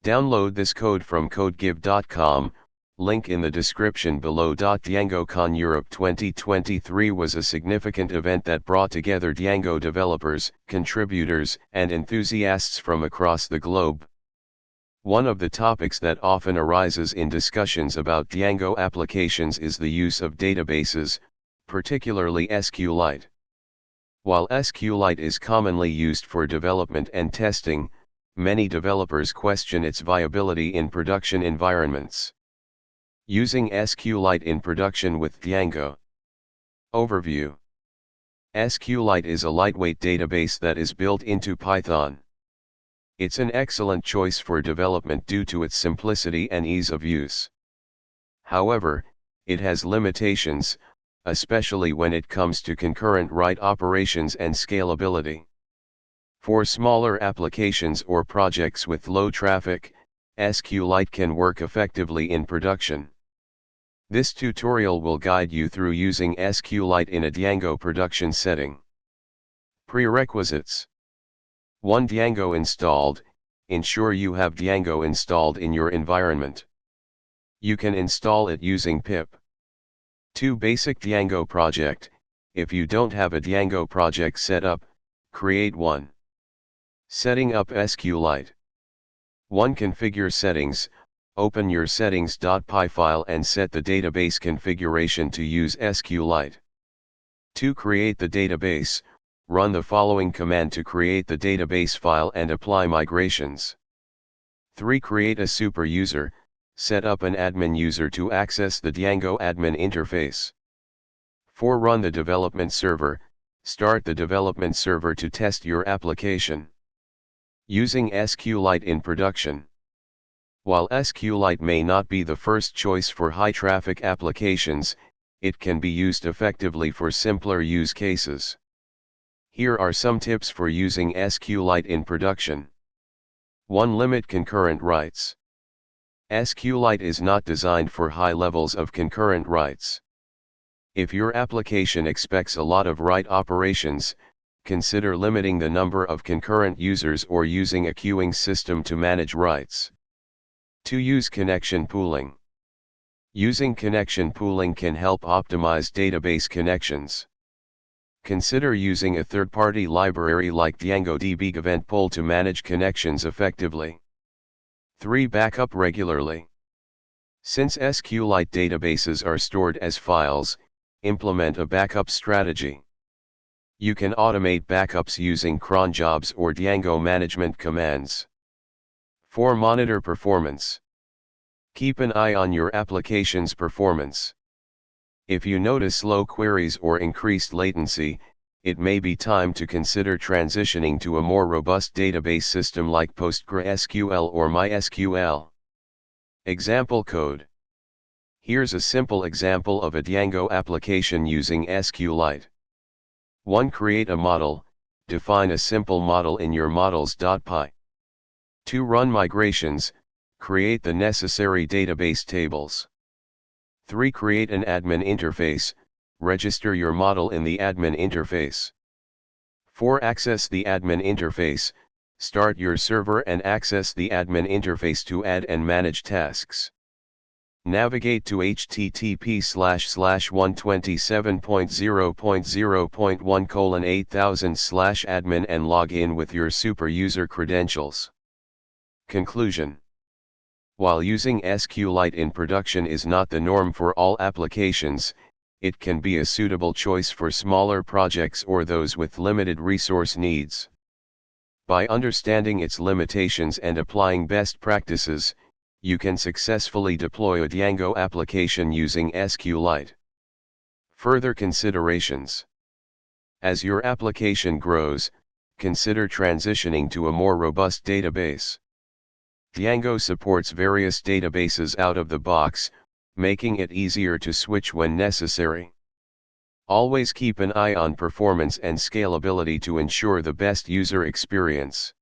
Download this code from codegive.com, link in the description below. DjangoCon Europe 2023 was a significant event that brought together Django developers, contributors, and enthusiasts from across the globe. One of the topics that often arises in discussions about Django applications is the use of databases, particularly SQLite. While SQLite is commonly used for development and testing, many developers question its viability in production environments. Using SQLite in production with Django. Overview. SQLite is a lightweight database that is built into Python. It's an excellent choice for development due to its simplicity and ease of use. However, it has limitations, especially when it comes to concurrent write operations and scalability. For smaller applications or projects with low traffic, SQLite can work effectively in production. This tutorial will guide you through using SQLite in a Django production setting. Prerequisites. 1. Django installed. Ensure you have Django installed in your environment. You can install it using pip. 2. Basic Django project. If you don't have a Django project set up, create one. Setting up SQLite. 1. Configure settings. Open your settings.py file and set the database configuration to use SQLite. 2. Create the database. Run the following command to create the database file and apply migrations. 3. Create a super user. Set up an admin user to access the Django admin interface. 4. Run the development server. Start the development server to test your application. Using SQLite in production. While SQLite may not be the first choice for high-traffic applications, it can be used effectively for simpler use cases. Here are some tips for using SQLite in production. 1. Limit concurrent writes. SQLite is not designed for high levels of concurrent writes. If your application expects a lot of write operations, consider limiting the number of concurrent users or using a queuing system to manage writes. 2. Use connection pooling. Using connection pooling can help optimize database connections. Consider using a third-party library like DyangoDB Event Pool to manage connections effectively. 3. Backup regularly. Since SQLite databases are stored as files, implement a backup strategy. You can automate backups using cron jobs or Django management commands. 4. Monitor performance. Keep an eye on your application's performance. If you notice slow queries or increased latency, it may be time to consider transitioning to a more robust database system like PostgreSQL or MySQL. Example code. Here's a simple example of a Django application using SQLite. 1. Create a model. Define a simple model in your models.py. 2. Run migrations. Create the necessary database tables. 3. Create an admin interface. Register your model in the admin interface. 4. Access the admin interface. Start your server and access the admin interface to add and manage tasks. Navigate to http://127.0.0.1:8000/admin and log in with your super user credentials. Conclusion. While using SQLite in production is not the norm for all applications, it can be a suitable choice for smaller projects or those with limited resource needs. By understanding its limitations and applying best practices, you can successfully deploy a Django application using SQLite. Further considerations. As your application grows, consider transitioning to a more robust database. Django supports various databases out of the box, making it easier to switch when necessary. Always keep an eye on performance and scalability to ensure the best user experience.